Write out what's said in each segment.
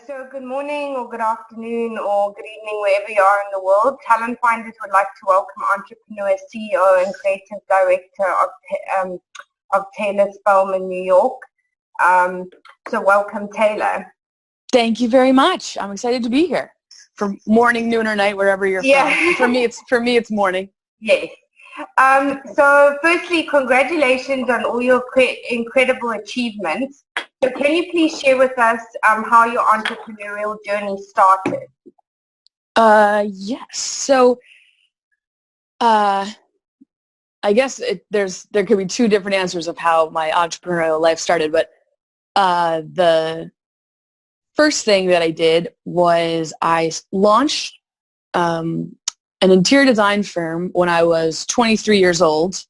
So good morning or good afternoon or good evening, wherever you are in the world. Talent Finders would like to welcome Entrepreneur, CEO and Creative Director of Taylor Spellman, New York. So welcome, Taylor. Thank you very much. I'm excited to be here for morning, noon, or night, wherever you're from. For me, it's morning. Yes. So firstly, congratulations on all your incredible achievements. So can you please share with us how your entrepreneurial journey started? Yes. So, I guess there could be two different answers of how my entrepreneurial life started, but the first thing that I did was I launched an interior design firm when I was 23 years old.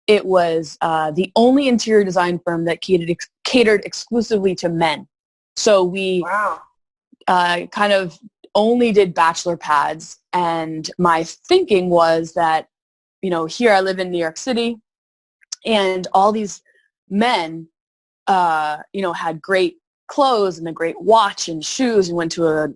It was the only interior design firm that catered exclusively to men. So we kind of only did bachelor pads. And my thinking was that, here I live in New York City, and all these men, had great clothes and a great watch and shoes and went to a,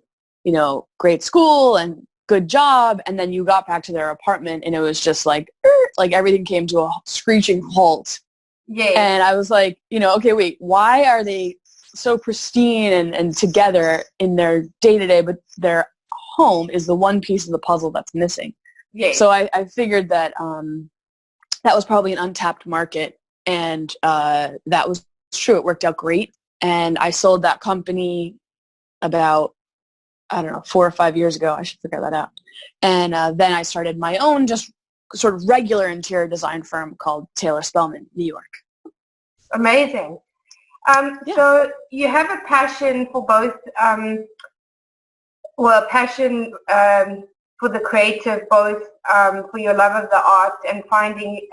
great school and good job. And then you got back to their apartment and it was just like everything came to a screeching halt. Yeah. And I was like, okay, wait, why are they so pristine and together in their day-to-day, but their home is the one piece of the puzzle that's missing? Yeah. So I figured that that was probably an untapped market, and that was true. It worked out great. And I sold that company about, 4 or 5 years ago. I should figure that out. And then I started my own just sort of regular interior design firm called Taylor Spellman, New York. Amazing. So you have a passion for both, for the creative, both for your love of the art and founding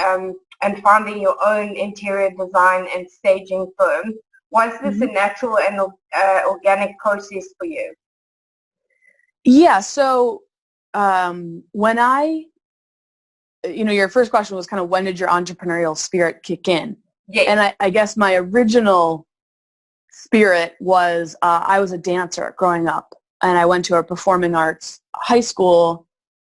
your own interior design and staging firm. Was this a natural and organic process for you? Yeah. So when your first question was kind of when did your entrepreneurial spirit kick in? Yes. And I guess my original spirit was I was a dancer growing up, and I went to a performing arts high school,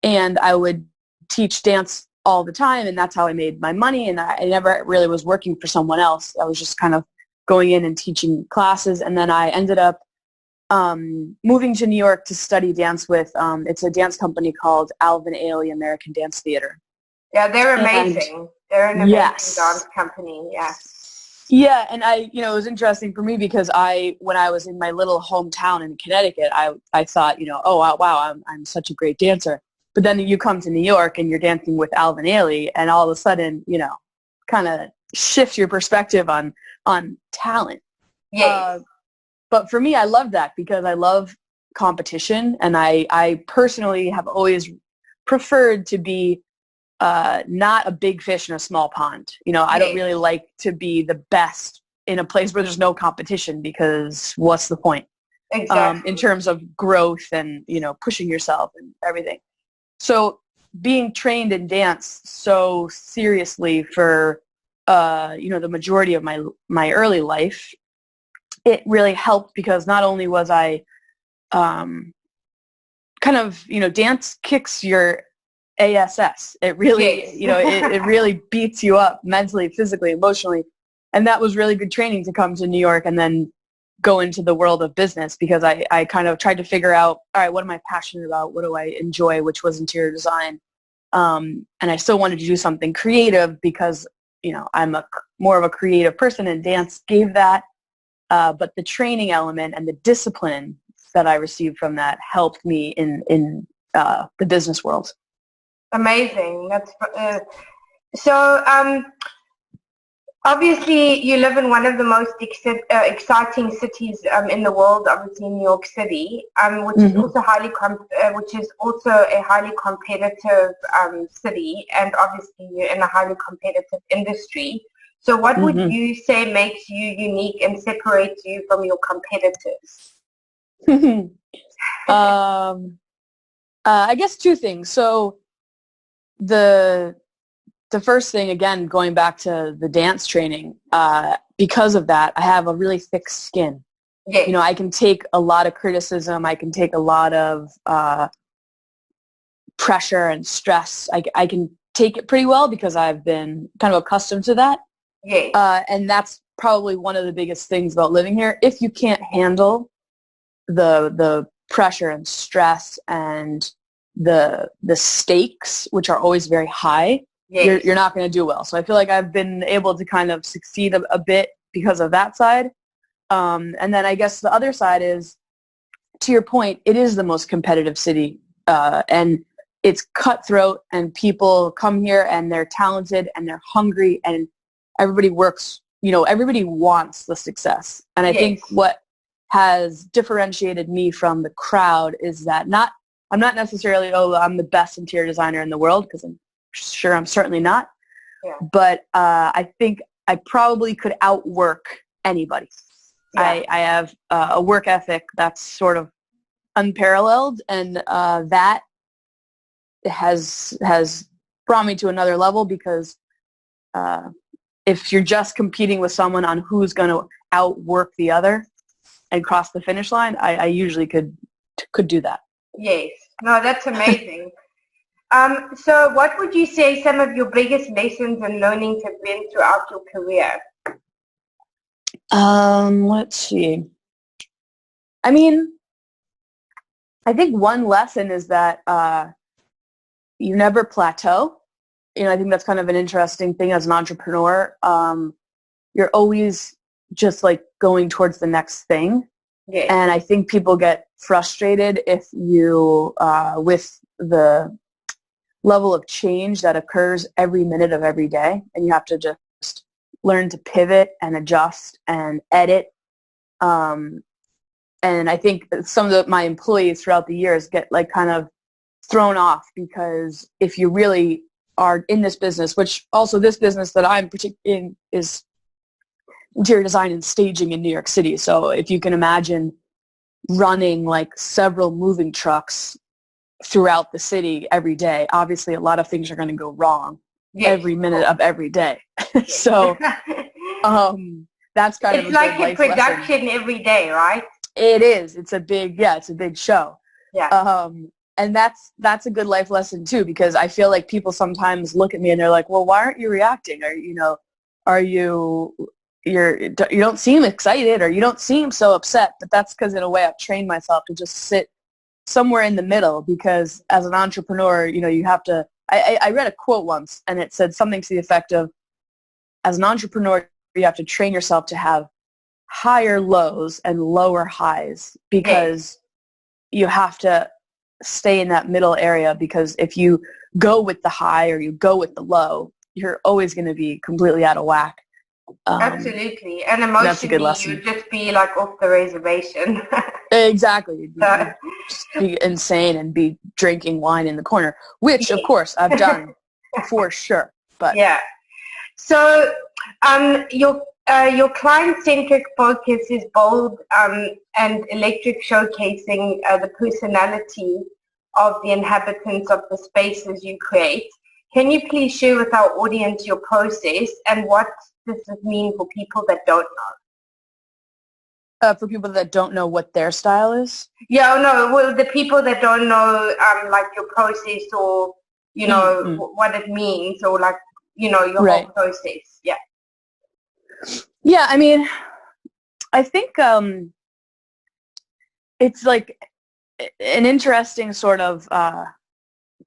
and I would teach dance all the time, and that's how I made my money, and I never really was working for someone else. I was just kind of going in and teaching classes, and then I ended up moving to New York to study dance with, it's a dance company called Alvin Ailey American Dance Theater. Yeah, they're amazing. They're an amazing dance company, yeah. Yeah, and it was interesting for me because when I was in my little hometown in Connecticut, I thought, oh, wow, I'm such a great dancer. But then you come to New York and you're dancing with Alvin Ailey, and all of a sudden, kind of shifts your perspective on talent. Yes. But for me, I love that because I love competition, and I personally have always preferred to be not a big fish in a small pond. I don't really like to be the best in a place where there's no competition, because what's the point? Exactly. In terms of growth and, pushing yourself and everything. So being trained in dance so seriously for, the majority of my early life, it really helped because not only was I kind of, dance kicks your ASS. It really, it really beats you up mentally, physically, emotionally. And that was really good training to come to New York and then go into the world of business, because I kind of tried to figure out, all right, what am I passionate about? What do I enjoy? Which was interior design. And I still wanted to do something creative because, I'm more of a creative person, and dance gave that. But the training element and the discipline that I received from that helped me in the business world. Amazing. That's so. Obviously, you live in one of the most exciting cities in the world. Obviously, New York City, which is also a highly competitive city, and obviously you're in a highly competitive industry. So, what would you say makes you unique and separates you from your competitors? I guess two things. So the first thing, again, going back to the dance training, because of that, I have a really thick skin. Yes. I can take a lot of criticism. I can take a lot of pressure and stress. I can take it pretty well because I've been kind of accustomed to that. Yes. And that's probably one of the biggest things about living here. If you can't handle the pressure and stress and the stakes, which are always very high, yes. you're not going to do well. So I feel like I've been able to kind of succeed a bit because of that side. And then I guess the other side is, to your point, it is the most competitive city, and it's cutthroat, and people come here and they're talented and they're hungry, and everybody works, everybody wants the success. And I think what has differentiated me from the crowd is that I'm not necessarily, I'm the best interior designer in the world, because I'm sure I'm certainly not. Yeah. But I think I probably could outwork anybody. Yeah. I have a work ethic that's sort of unparalleled, and that has brought me to another level, because if you're just competing with someone on who's going to outwork the other and cross the finish line, I usually could do that. Yes. No, that's amazing. So what would you say some of your biggest lessons and learnings have been throughout your career? Let's see. I mean, I think one lesson is that you never plateau. I think that's kind of an interesting thing as an entrepreneur. You're always just like going towards the next thing. Yes. And I think people get frustrated if you, with the level of change that occurs every minute of every day, and you have to just learn to pivot and adjust and edit. And I think some of my employees throughout the years get like kind of thrown off, because if you really are in this business, which also this business that I'm in is interior design and staging in New York City. So if you can imagine running like several moving trucks throughout the city every day, obviously a lot of things are going to go wrong every minute of every day. So that's kind of it's like a production lesson. Every day, right? It is. It's a big show. Yeah. And that's a good life lesson too, because I feel like people sometimes look at me and they're like, well, why aren't you reacting? Or, you don't seem excited, or you don't seem so upset. But that's because in a way I've trained myself to just sit somewhere in the middle, because as an entrepreneur, you have to, I read a quote once, and it said something to the effect of, as an entrepreneur, you have to train yourself to have higher lows and lower highs, because you have to stay in that middle area, because if you go with the high or you go with the low, you're always going to be completely out of whack. Absolutely. And emotionally, you'd just be like off the reservation. Exactly. You'd just be insane and be drinking wine in the corner, which of course I've done for sure. But yeah. So your client-centric focus is bold and electric, showcasing the personality of the inhabitants of the spaces you create. Can you please share with our audience your process, and what does this mean for people that don't know? For people that don't know what their style is? Yeah, no, well, the people that don't know like your process, or, what it means, or like, your whole process. Yeah. Yeah, I mean, I think it's like an interesting sort of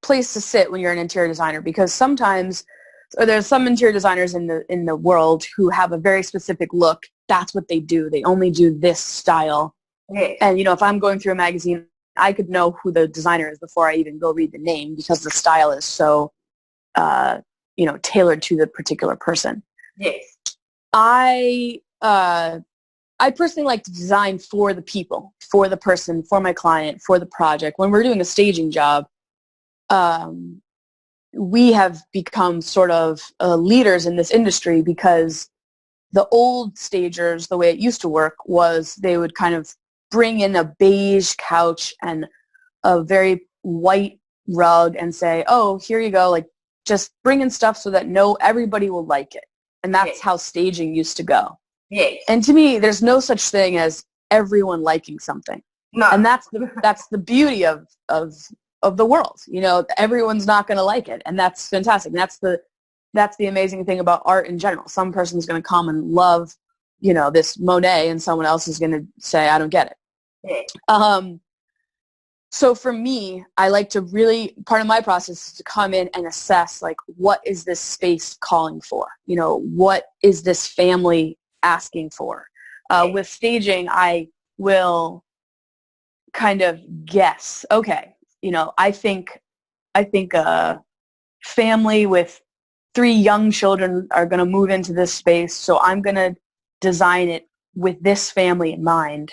place to sit when you're an interior designer, because sometimes there's some interior designers in the world who have a very specific look. That's what they do. They only do this style. Yes. And, if I'm going through a magazine, I could know who the designer is before I even go read the name, because the style is so, tailored to the particular person. Yes. I personally like to design for the people, for the person, for my client, for the project. When we're doing a staging job, we have become sort of leaders in this industry, because the old stagers, the way it used to work was they would kind of bring in a beige couch and a very white rug and say, oh, here you go, like just bring in stuff so that everybody will like it. And that's how staging used to go. Yes. And to me, there's no such thing as everyone liking something. No. And that's the beauty of the world. You know, everyone's not going to like it, and that's fantastic. And that's the amazing thing about art in general. Some person's going to come and love, you know, this Monet, and someone else is going to say, I don't get it. Yeah. So for me, I like to really, part of my process is to come in and assess, like, what is this space calling for? You know, what is this family asking for? With staging, I will kind of guess, okay, you know, I think a family with 3 young children are going to move into this space, so I'm going to design it with this family in mind.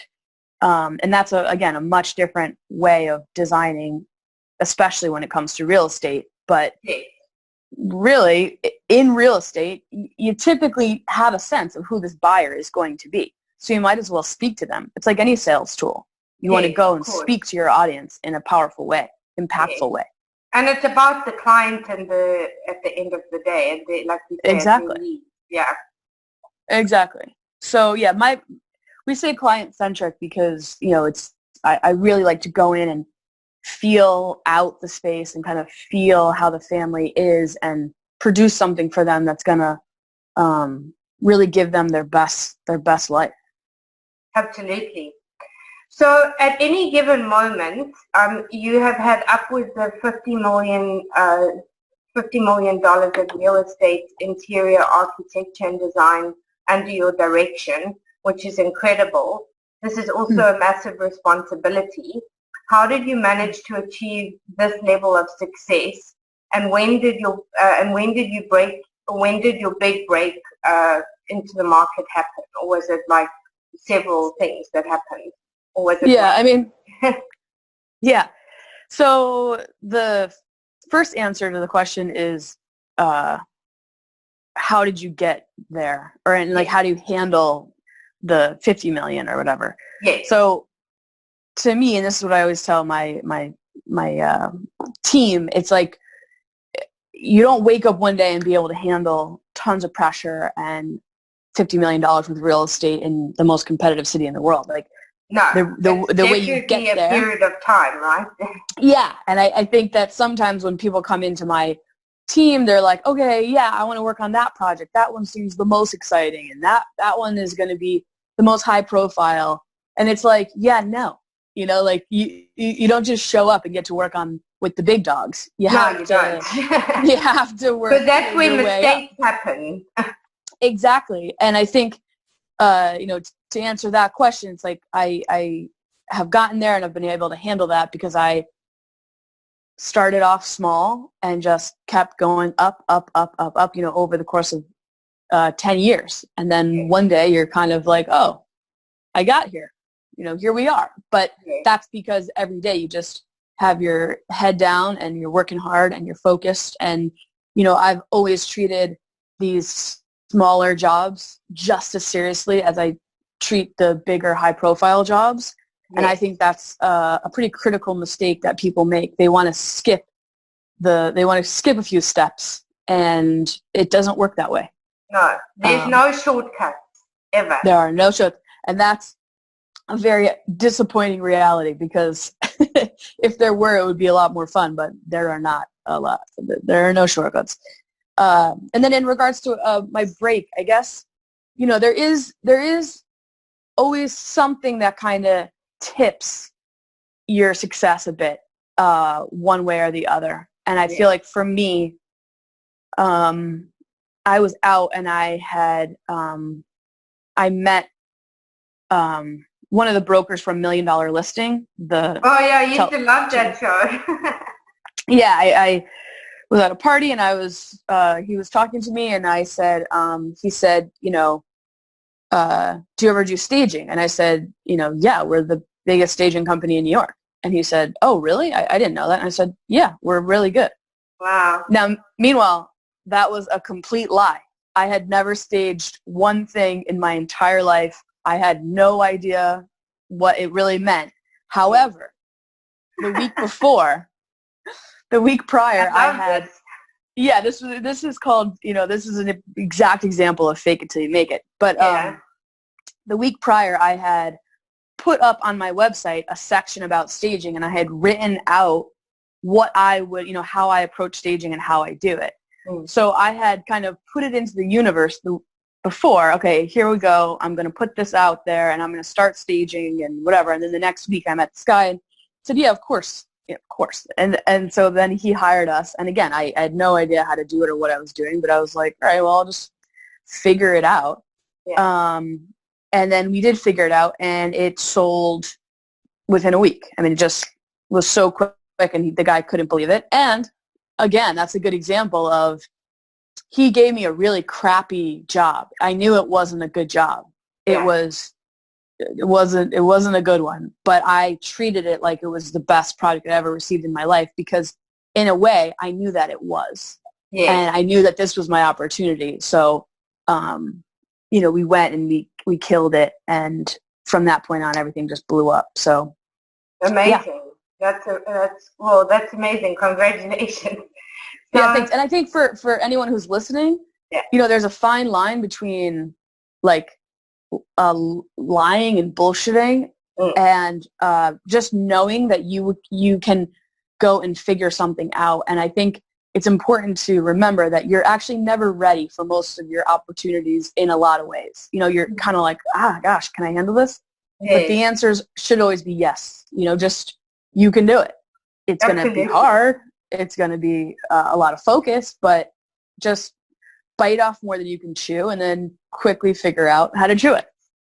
And that's, again, a much different way of designing, especially when it comes to real estate. But really, in real estate, you typically have a sense of who this buyer is going to be. So you might as well speak to them. It's like any sales tool. You want to go and speak to your audience in a powerful way, impactful way. And it's about the client at the end of the day, and like you said, exactly. Yeah. Exactly. So yeah, we say client-centric because, you know, I really like to go in and feel out the space and kind of feel how the family is and produce something for them that's going to really give them their best life. Absolutely. So at any given moment, you have had upwards of $50 million of real estate, interior architecture and design under your direction, which is incredible. This is also a massive responsibility. How did you manage to achieve this level of success? And when did your big break into the market happen? Or was it like several things that happened? Or was it I mean, yeah. So the first answer to the question is, how did you get there? And like, how do you handle the 50 million or whatever? Yes. So to me, and this is what I always tell my team, it's like, you don't wake up one day and be able to handle tons of pressure and $50 million with real estate in the most competitive city in the world. Like, no, the way you get there, period of time, right? Yeah, and I think that sometimes when people come into my team, they're like, okay, yeah, I want to work on that project. That one seems the most exciting, and that one is going to be the most high profile. And it's like, yeah, no, you know, like you don't just show up and get to work with the big dogs. You have to work. But that's when mistakes happen. Exactly, and I think, you know, to answer that question, it's like I have gotten there and I've been able to handle that because I started off small and just kept going up, you know, over the course of 10 years. And then one day you're kind of like, oh, I got here. You know, here we are. But that's because every day you just have your head down and you're working hard and you're focused. And, you know, I've always treated these smaller jobs just as seriously as I treat the bigger high-profile jobs. And I think that's a pretty critical mistake that people make. They want to skip a few steps, and it doesn't work that way. No, there's no shortcuts ever. There are no shortcuts, and that's a very disappointing reality because if there were, it would be a lot more fun. But there are not a lot. There are no shortcuts. And then in regards to my break, I guess, you know, there is always something that kind of tips your success a bit, one way or the other. And I feel like for me, I was out and I had I met one of the brokers from $1 Million Listing. I used to love that show. Yeah, I was at a party and he was talking to me and I said, he said, you know, do you ever do staging? And I said, you know, yeah, we're the biggest staging company in New York. And he said, oh, really? I didn't know that. And I said, yeah, we're really good. Wow. Now, meanwhile, that was a complete lie. I had never staged one thing in my entire life. I had no idea what it really meant. However, the week prior, I had, this is called, you know, this is an exact example of fake it till you make it. But the week prior, I had put up on my website a section about staging, and I had written out what I would, how I approach staging and how I do it. So I had kind of put it into the universe before, okay, here we go. I'm going to put this out there and I'm going to start staging and whatever. And then the next week I met this guy and said, yeah, of course. Yeah, of course. And so then he hired us. And again, I had no idea how to do it or what I was doing, but I was like, all right, well, I'll just figure it out. Yeah. And then we did figure it out, and it sold within a week. I mean, it just was so quick, and the guy couldn't believe it. And again, that's a good example of, he gave me a really crappy job. I knew it wasn't a good job. Yeah. It wasn't a good one, but I treated it like it was the best product I ever received in my life, because in a way I knew that it was. Yeah. And I knew that this was my opportunity. So, we went and we killed it. And from that point on, everything just blew up. So amazing. Yeah. That's amazing. Congratulations. Yeah, thanks. And I think for anyone who's listening, yeah, there's a fine line between like lying and bullshitting, and just knowing that you can go and figure something out. And I think it's important to remember that you're actually never ready for most of your opportunities in a lot of ways. You're kind of like, gosh, can I handle this? Yeah. But the answers should always be yes. Just you can do it. It's going to be hard. It's going to be a lot of focus, but just bite off more than you can chew and then quickly figure out how to chew it.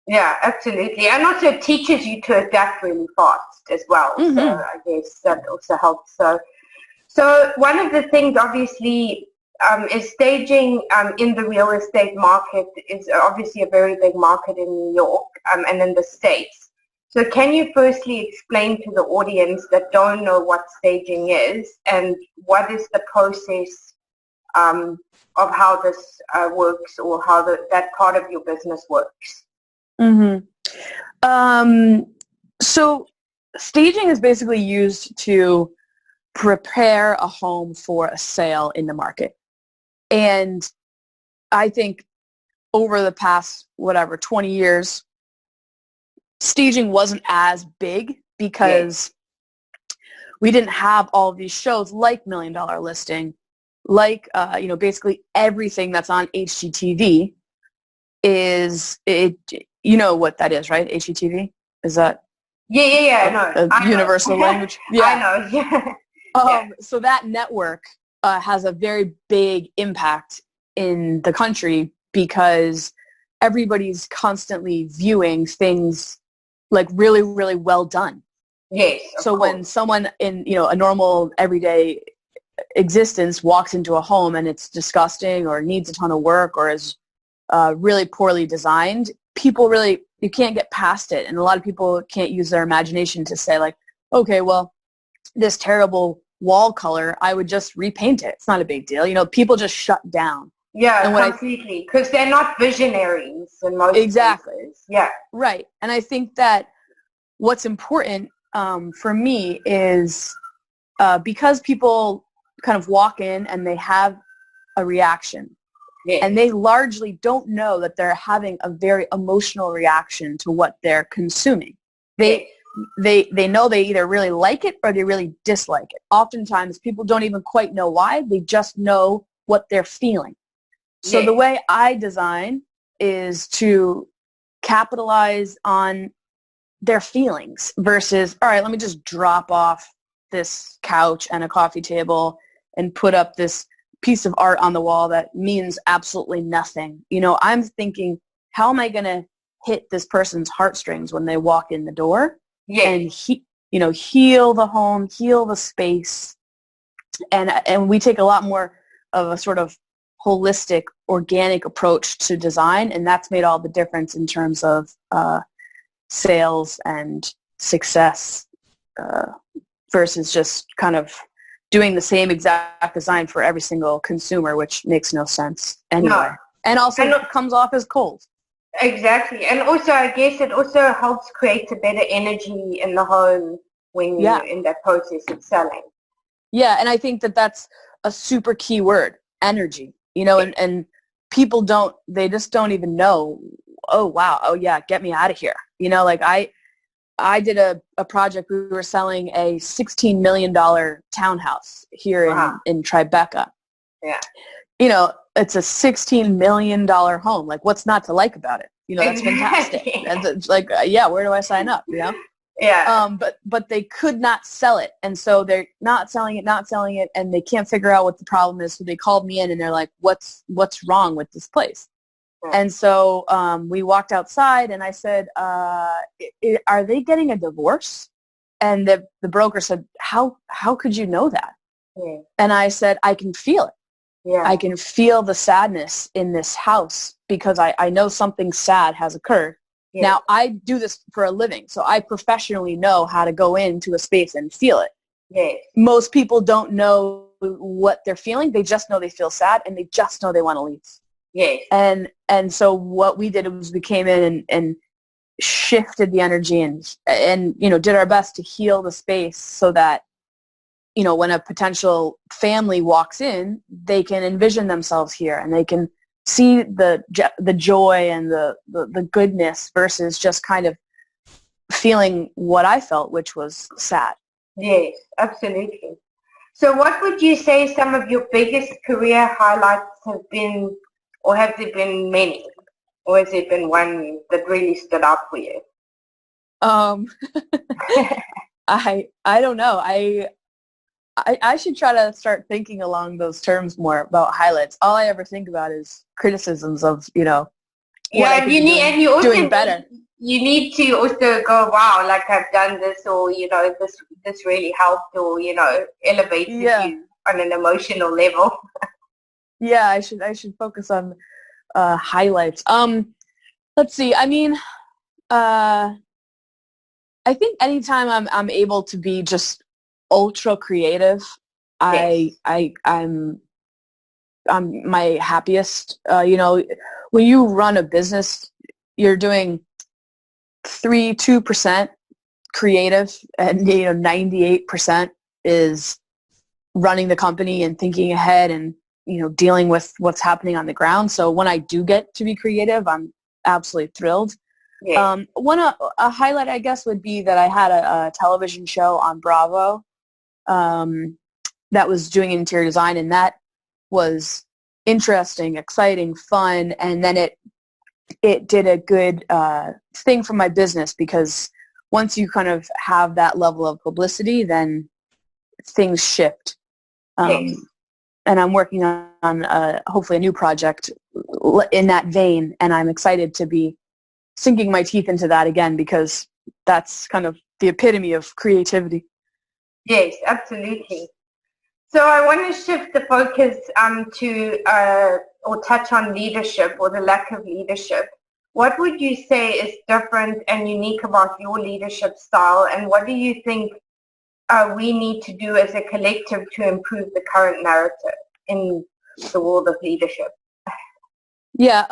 Yeah, absolutely. And also it teaches you to adapt really fast as well. Mm-hmm. So I guess that also helps. So one of the things obviously is staging in the real estate market is obviously a very big market in New York and in the States. So can you firstly explain to the audience that don't know what staging is and what is the process of how this works, or how that part of your business works? Mm-hmm. So staging is basically used to prepare a home for a sale in the market. And I think over the past, 20 years, staging wasn't as big because we didn't have all of these shows like $1 Million Listing, like, basically everything that's on HGTV is it. You know what that is, right? HGTV? Is that I universal know. language? Yeah. I know, yeah. So that network has a very big impact in the country because everybody's constantly viewing things like really, really well done. Yes. So when someone in, a normal everyday existence walks into a home and it's disgusting or needs a ton of work or is really poorly designed, you can't get past it. And a lot of people can't use their imagination to say like, okay, well, this terrible wall color, I would just repaint it. It's not a big deal. People just shut down. Yeah, and completely. Because they're not visionaries in most cases. Yeah. Right. And I think that what's important for me is because people kind of walk in and they have a reaction. Yeah. And they largely don't know that they're having a very emotional reaction to what they're consuming. They know they either really like it or they really dislike it. Oftentimes, people don't even quite know why. They just know what they're feeling. So the way I design is to capitalize on their feelings versus, all right, let me just drop off this couch and a coffee table and put up this piece of art on the wall that means absolutely nothing. I'm thinking, how am I going to hit this person's heartstrings when they walk in the door? Yeah. And heal the home, heal the space. And we take a lot more of a sort of holistic, organic approach to design, and that's made all the difference in terms of sales and success versus just kind of doing the same exact design for every single consumer, which makes no sense anyway. No. And also it comes off as cold. Exactly. And also, I guess it also helps create a better energy in the home when you're in that process of selling. Yeah, and I think that that's a super key word, energy. And people just don't even know, oh, wow, oh, yeah, get me out of here. I did a project. We were selling a $16 million townhouse here in Tribeca. Yeah. You know, it's a $16 million home. Like, what's not to like about it? You know, that's fantastic. And it's like, yeah, where do I sign up? You know? Yeah. But they could not sell it. And so they're not selling it, and they can't figure out what the problem is. So they called me in and they're like, what's wrong with this place? Yeah. And so we walked outside and I said, are they getting a divorce? And the broker said, how could you know that? Yeah. And I said, I can feel it. Yeah. I can feel the sadness in this house because I know something sad has occurred. Yeah. Now, I do this for a living, so I professionally know how to go into a space and feel it. Yeah. Most people don't know what they're feeling. They just know they feel sad, and they just know they want to leave. Yeah. And so what we did was we came in and shifted the energy and you know, did our best to heal the space so that, you know, when a potential family walks in, they can envision themselves here and they can see the joy and the goodness versus just kind of feeling what I felt, which was sad. Yes, absolutely. So what would you say some of your biggest career highlights have been, or have there been many? Or has there been one that really stood out for you? I don't know. I should try to start thinking along those terms more about highlights. All I ever think about is criticisms of, you know, yeah, and you also doing better. You need to also go, wow, like I've done this, or you know, this really helped, or you know, elevated you on an emotional level. Yeah, I should focus on highlights. Let's see. I mean, I think anytime I'm able to be just ultra creative, yes. I'm my happiest. You know, when you run a business, you're doing 2% creative, and you know 98% is running the company and thinking ahead and, you know, dealing with what's happening on the ground. So when I do get to be creative, I'm absolutely thrilled. Yeah. A highlight, I guess, would be that I had a television show on Bravo that was doing interior design, and that was interesting, exciting, fun, and then it did a good thing for my business, because once you kind of have that level of publicity, then things shift. Yes. And I'm working on hopefully a new project in that vein, and I'm excited to be sinking my teeth into that again, because that's kind of the epitome of creativity. Yes, absolutely. So I want to shift the focus or touch on leadership, or the lack of leadership. What would you say is different and unique about your leadership style, and what do you think we need to do as a collective to improve the current narrative in the world of leadership? Yeah.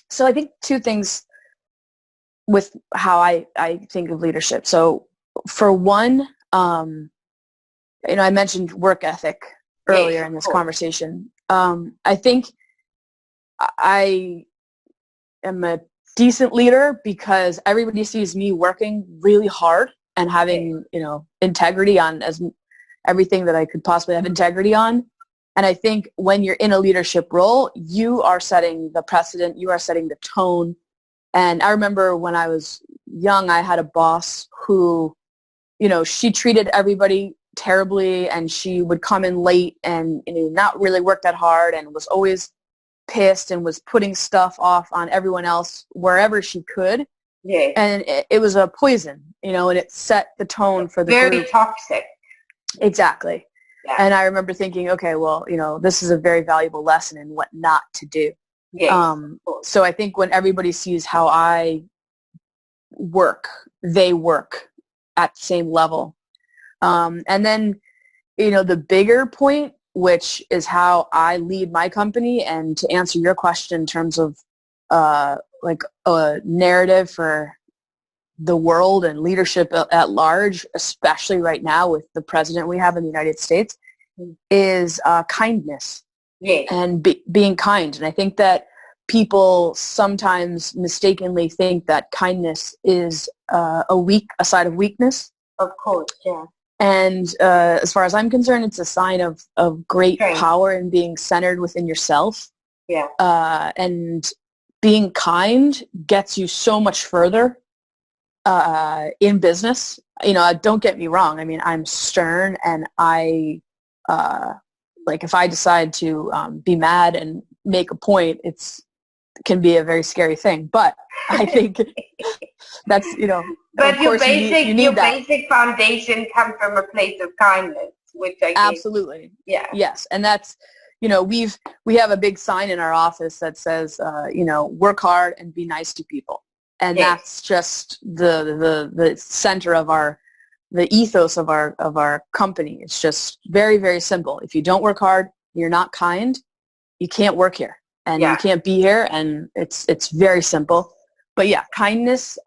So I think two things with how I think of leadership. So for one, you know, I mentioned work ethic earlier in this conversation. I think I am a decent leader because everybody sees me working really hard and having, you know, integrity on everything that I could possibly have integrity on. And I think when you're in a leadership role, you are setting the precedent, you are setting the tone. And I remember when I was young, I had a boss who, you know, she treated everybody terribly, and she would come in late and, you know, not really work that hard, and was always pissed and was putting stuff off on everyone else wherever she could. Yeah. And it was a poison, you know, and it set the tone for the very group. Toxic. Exactly. Yeah. And I remember thinking, okay, well, you know, this is a very valuable lesson in what not to do. Yes. So I think when everybody sees how I work, they work at the same level. And then, you know, the bigger point, which is how I lead my company, and to answer your question in terms of like a narrative for the world and leadership at large, especially right now with the president we have in the United States, is kindness. Yes. And being kind. And I think that people sometimes mistakenly think that kindness is a sign of weakness. Of course, yeah. And as far as I'm concerned, it's a sign of great Strength. power and being centered within yourself. Yeah. And being kind gets you so much further in business. Don't get me wrong. I mean, I'm stern, and I if I decide to be mad and make a point, it can be a very scary thing. But I think that's, But your basic basic foundation comes from a place of kindness, which I guess. Absolutely. Yeah. Yes. And that's, we have a big sign in our office that says, work hard and be nice to people. And yes. That's just the center of the ethos of our company. It's just very, very simple. If you don't work hard, you're not kind, you can't work here, and you can't be here. And it's very simple. But yeah, kindness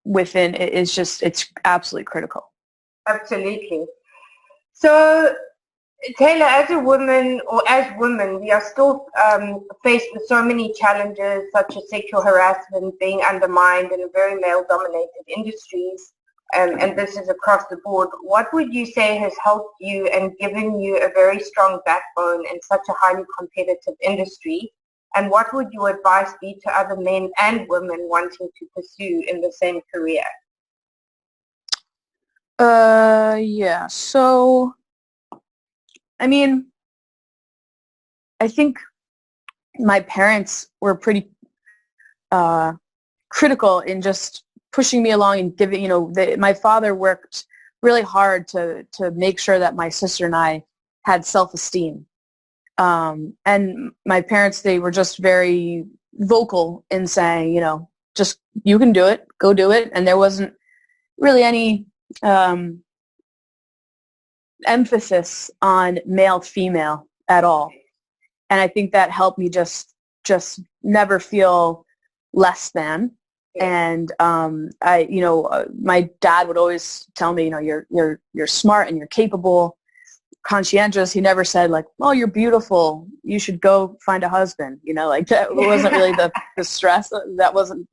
within it is just, it's absolutely critical. Absolutely. So, Taylor, as a woman, or as women, we are still faced with so many challenges, such as sexual harassment, being undermined in very male-dominated industries, and this is across the board. What would you say has helped you and given you a very strong backbone in such a highly competitive industry? And what would your advice be to other men and women wanting to pursue in the same career? Yeah. So, I mean, I think my parents were pretty critical in just pushing me along and giving, my father worked really hard to make sure that my sister and I had self-esteem. And my parents, they were just very vocal in saying, just, you can do it, go do it. And there wasn't really any emphasis on male female at all. And I think that helped me just never feel less than. And my dad would always tell me, you're smart and you're capable, conscientious. He never said like, oh, you're beautiful, you should go find a husband. That wasn't really the stress. That wasn't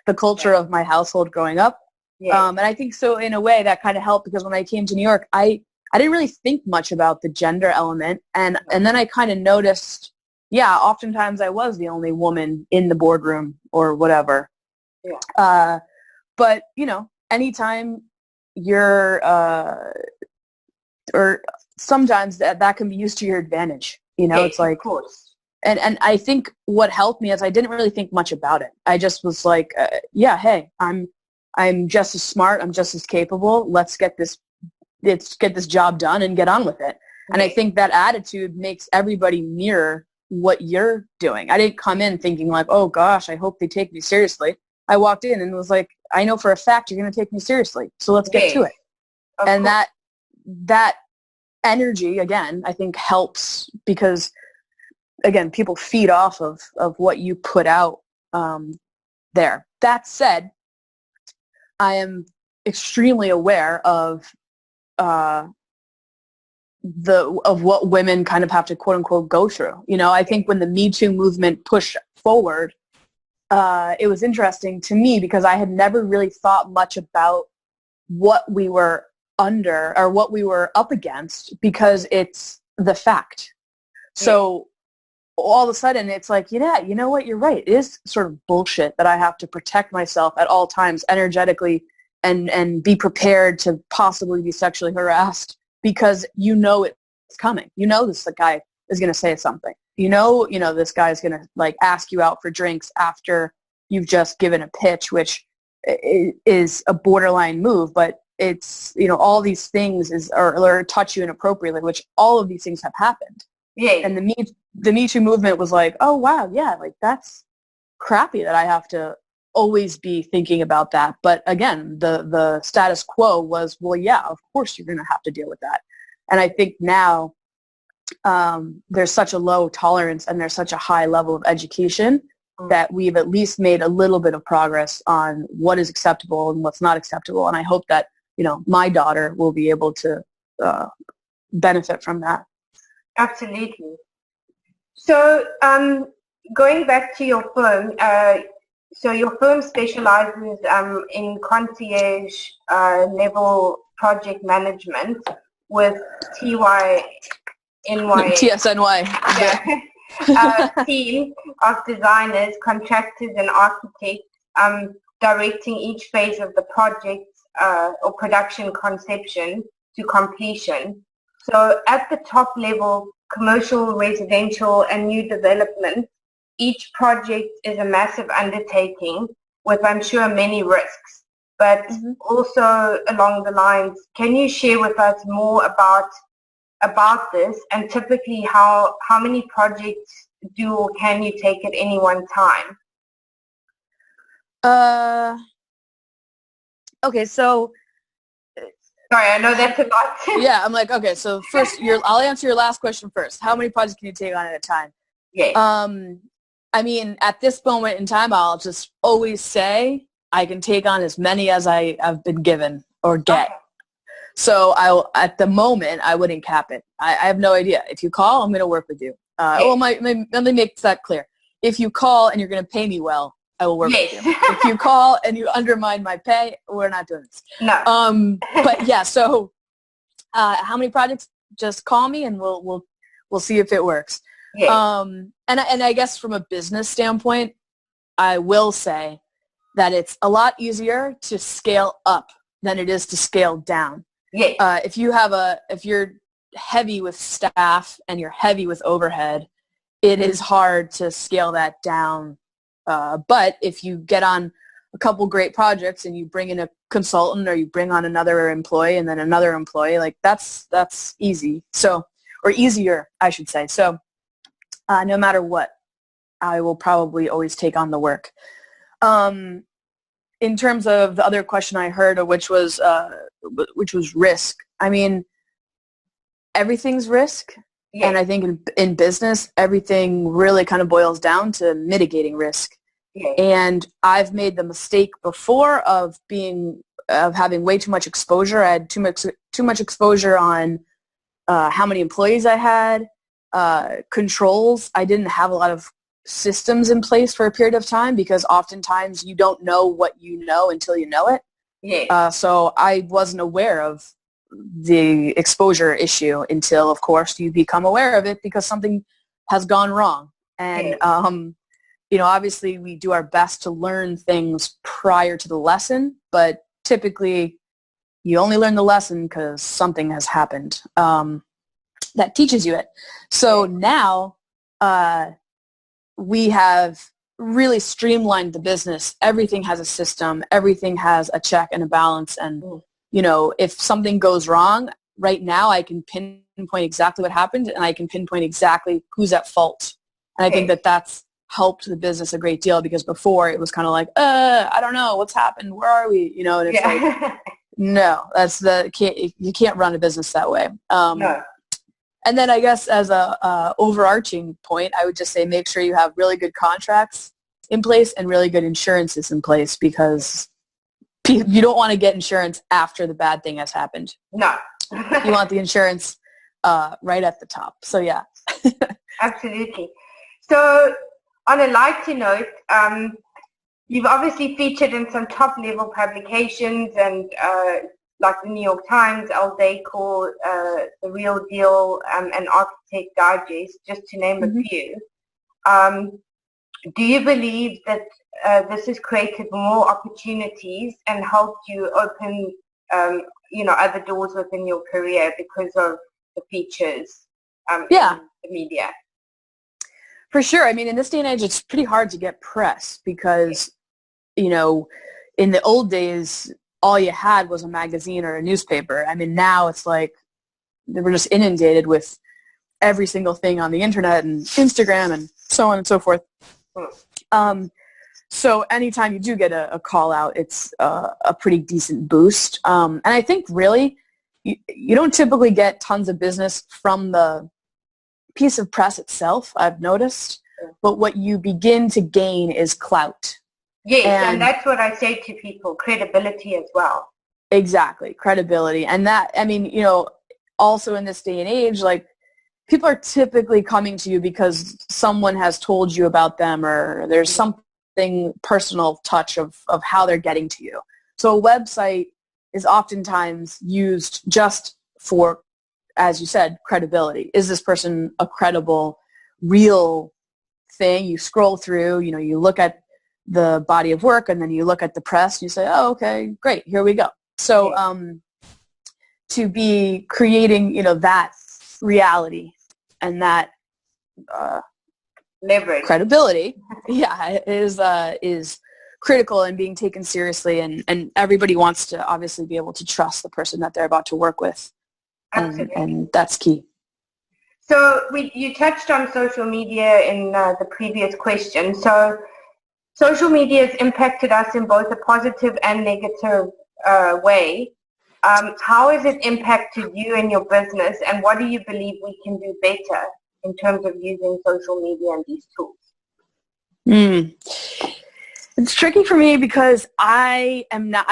the culture of my household growing up. And I think so in a way that kind of helped, because when I came to New York, I didn't really think much about the gender element. And then I kind of noticed, oftentimes I was the only woman in the boardroom or whatever. Yeah. But, anytime you're, or sometimes that can be used to your advantage. It's like, of course. And I think what helped me is I didn't really think much about it. I just was like, hey, I'm just as smart, I'm just as capable. Let's get this job done and get on with it. And I think that attitude makes everybody mirror what you're doing. I didn't come in thinking like, oh gosh, I hope they take me seriously. I walked in and was like, I know for a fact you're going to take me seriously, so let's get to it. And that energy, again, I think helps, because again, people feed off of what you put out there. That said, I am extremely aware of what women kind of have to quote unquote go through. I think when the Me Too movement pushed forward, it was interesting to me because I had never really thought much about what we were under or what we were up against, because it's the fact. So all of a sudden it's like, you know what, you're right. It is sort of bullshit that I have to protect myself at all times energetically and be prepared to possibly be sexually harassed, because it's coming. This guy is going to say something. This guy is going to like ask you out for drinks after you've just given a pitch, which is a borderline move, but it's, all these things or touch you inappropriately, which all of these things have happened. Yeah. And the Me Too movement was like, oh wow, yeah, like that's crappy that I have to always be thinking about that. But again, the status quo was, well, yeah, of course you're going to have to deal with that. And I think now there's such a low tolerance and there's such a high level of education that we've at least made a little bit of progress on what is acceptable and what's not acceptable. And I hope that, my daughter will be able to benefit from that. Absolutely. So, going back to your firm, so your firm specializes in concierge level project management with TSNY. Team of designers, contractors, and architects directing each phase of the project or production conception to completion. So at the top level, commercial, residential, and new development, each project is a massive undertaking with, I'm sure, many risks. But also along the lines, can you share with us more about this, and typically how many projects do or can you take at any one time? Okay, so sorry, I know that's a lot. Yeah, I'm like, okay, so first I'll answer your last question first. How many projects can you take on at a time? Yeah. I mean, at this moment in time, I'll just always say I can take on as many as I have been given or get. Okay. So at the moment, I wouldn't cap it. I have no idea. If you call, I'm going to work with you. Well, let me make that clear. If you call and you're going to pay me well, I will work with you. If you call and you undermine my pay, we're not doing this. No. But yeah, so how many projects? Just call me and we'll see if it works. Yeah. And I guess from a business standpoint, I will say that it's a lot easier to scale up than it is to scale down. Yeah. If you're heavy with staff and you're heavy with overhead, it is hard to scale that down. But if you get on a couple great projects and you bring in a consultant or you bring on another employee and then another employee, like that's easy. So, or easier, I should say. So no matter what, I will probably always take on the work. In terms of the other question I heard, which was risk. I mean, everything's risk. Yeah. And I think in business, everything really kind of boils down to mitigating risk. Yeah. And I've made the mistake before of having way too much exposure. I had too much exposure on how many employees I had, controls. I didn't have a lot of systems in place for a period of time because oftentimes you don't know what you know until you know it. Yeah. So I wasn't aware of the exposure issue until, of course, you become aware of it because something has gone wrong. And, obviously we do our best to learn things prior to the lesson, but typically you only learn the lesson because something has happened that teaches you it. So now we have really streamlined the business. Everything has a system. Everything has a check and a balance. And, if something goes wrong, right now I can pinpoint exactly what happened and I can pinpoint exactly who's at fault. And I think that that's helped the business a great deal because before it was kind of like, I don't know what's happened. Where are we? And it's like, no, you can't run a business that way. No. And then I guess as a overarching point, I would just say make sure you have really good contracts in place and really good insurances in place because you don't want to get insurance after the bad thing has happened. No. You want the insurance right at the top. So, yeah. Absolutely. So, on a lighter note, you've obviously featured in some top-level publications and like the New York Times, Elle Decor, The Real Deal, and Architect Digest, just to name a few. Do you believe that this has created more opportunities and helped you open, other doors within your career because of the features in the media? For sure. I mean, in this day and age, it's pretty hard to get press because, in the old days, all you had was a magazine or a newspaper. I mean, now it's like we're just inundated with every single thing on the internet and Instagram and so on and so forth. So anytime you do get a call out, it's a pretty decent boost. And I think really you don't typically get tons of business from the piece of press itself, I've noticed. But what you begin to gain is clout. Yes, and that's what I say to people, credibility as well. Exactly, credibility. And that, I mean, also in this day and age, like people are typically coming to you because someone has told you about them, or there's something personal touch of how they're getting to you. So a website is oftentimes used just for, as you said, credibility. Is this person a credible, real thing? You scroll through, you look at the body of work, and then you look at the press, and you say, oh, okay, great, here we go. So to be creating, that reality and that leverage, credibility, is critical and being taken seriously, and everybody wants to obviously be able to trust the person that they're about to work with, and that's key. So you touched on social media in the previous question. So social media has impacted us in both a positive and negative way. How has it impacted you and your business, and what do you believe we can do better in terms of using social media and these tools? It's tricky for me because I'm not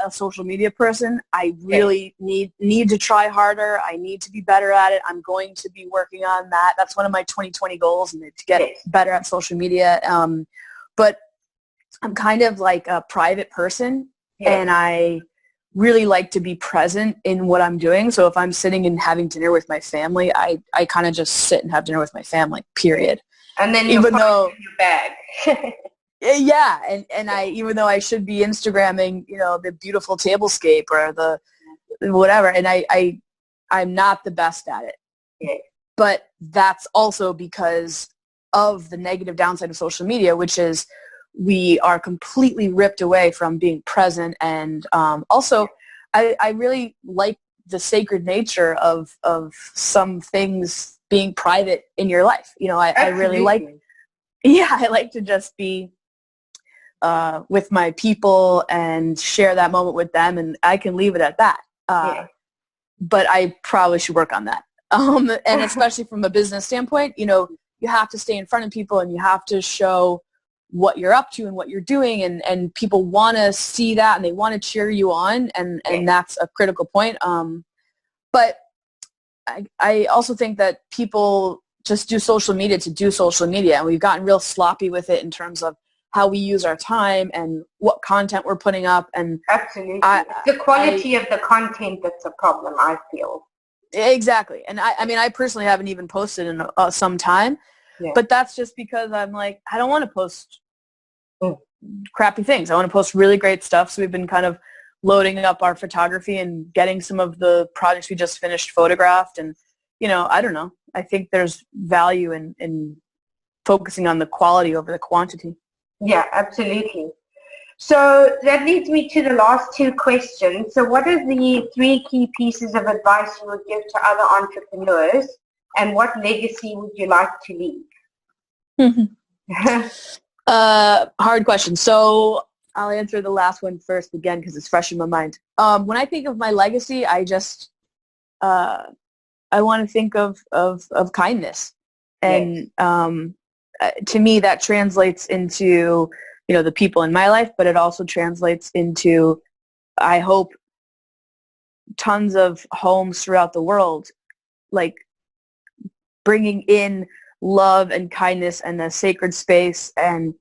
a social media person. I really need to try harder. I need to be better at it. I'm going to be working on that. That's one of my 2020 goals, to get better at social media. But I'm kind of like a private person, and I really like to be present in what I'm doing. So if I'm sitting and having dinner with my family, I kind of just sit and have dinner with my family, period. And then even though in your bag. Yeah, and even though I should be Instagramming, the beautiful tablescape or the whatever, and I'm not the best at it. Yeah. But that's also because of the negative downside of social media, which is we are completely ripped away from being present. And also, I really like the sacred nature of some things being private in your life. I really like, I like to just be with my people and share that moment with them, and I can leave it at that. But I probably should work on that. And especially from a business standpoint, you have to stay in front of people, and you have to show what you're up to and what you're doing, and people want to see that, and they want to cheer you on, and that's a critical point. But I also think that people just do social media to do social media, and we've gotten real sloppy with it in terms of how we use our time and what content we're putting up. And absolutely, the quality of the content that's a problem, I feel. Exactly. And I personally haven't even posted in some time, but that's just because I'm like, I don't want to post crappy things. I want to post really great stuff. So we've been kind of loading up our photography and getting some of the projects we just finished photographed. And, I don't know. I think there's value in focusing on the quality over the quantity. Yeah, absolutely. So that leads me to the last two questions. So what are the 3 key pieces of advice you would give to other entrepreneurs, and what legacy would you like to leave? Hard question. So I'll answer the last one first again because it's fresh in my mind. When I think of my legacy, I just I want to think of kindness, and to me that translates into the people in my life, but it also translates into, I hope, tons of homes throughout the world, like bringing in love and kindness and a sacred space and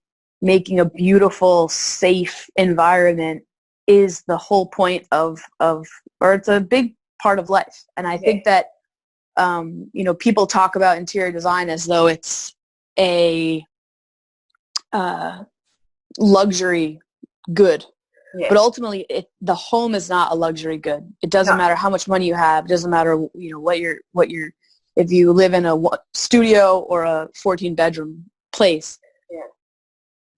making a beautiful, safe environment is the whole point of or it's a big part of life. And I think that, people talk about interior design as though it's a luxury good, but ultimately the home is not a luxury good. It doesn't matter how much money you have. It doesn't matter what you're if you live in a studio or a 14-bedroom place.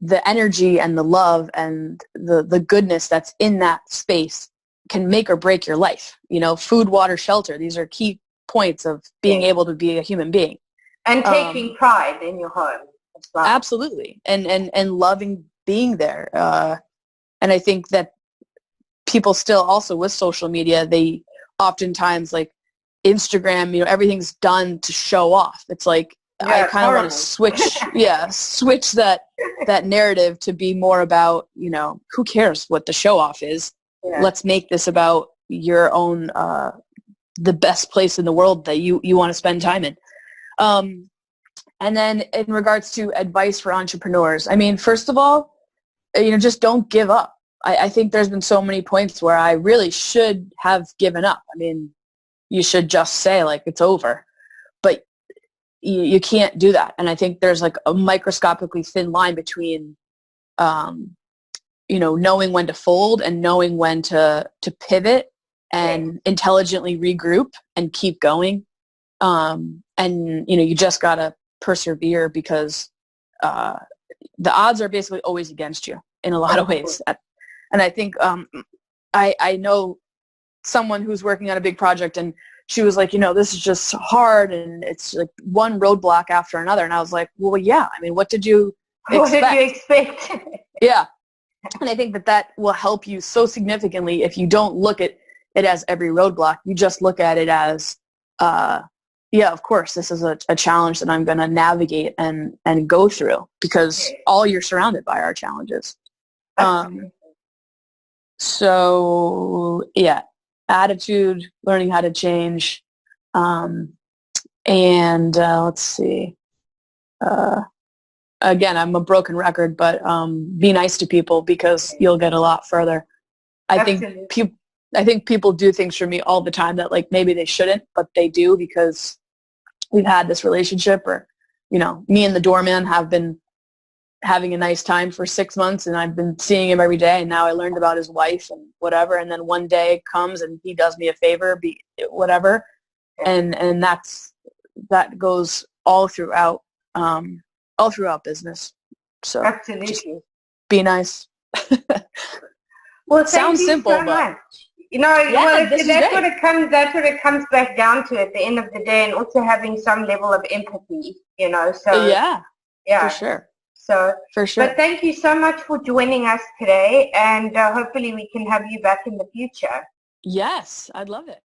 The energy and the love and the goodness that's in that space can make or break your life. Food, water, shelter, these are key points of being able to be a human being and taking pride in your home as well. Absolutely. And loving being there. And I think that people still also with social media, they oftentimes like Instagram, everything's done to show off. It's like, I kind of want to switch that narrative to be more about, who cares what the show off is? Let's make this about your own the best place in the world that you want to spend time in. And then in regards to advice for entrepreneurs, I mean, first of all, just don't give up. I think there's been so many points where I really should have given up. I mean, you should just say like it's over, but you can't do that. And I think there's like a microscopically thin line between, knowing when to fold and knowing when to pivot and intelligently regroup and keep going. And you just gotta persevere because the odds are basically always against you in a lot of ways. And I think I know someone who's working on a big project, and she was like, this is just hard, and it's like one roadblock after another. And I was like, well, yeah. I mean, what did you expect? Yeah. And I think that will help you so significantly if you don't look at it as every roadblock. You just look at it as, yeah, of course, this is a challenge that I'm going to navigate and go through, because all you're surrounded by are challenges. So, yeah, attitude, learning how to change. And let's see. Again, I'm a broken record, but be nice to people because you'll get a lot further. I think people do things for me all the time that like maybe they shouldn't, but they do because we've had this relationship, or, me and the doorman have been having a nice time for 6 months, and I've been seeing him every day, and now I learned about his wife and whatever, and then one day comes and he does me a favor, whatever, and that goes all throughout business. So absolutely, just be nice. Well, sounds simple, so but much. That's what it comes back down to at the end of the day, and also having some level of empathy, so yeah, for sure. So, for sure. But thank you so much for joining us today, and hopefully we can have you back in the future. Yes, I'd love it.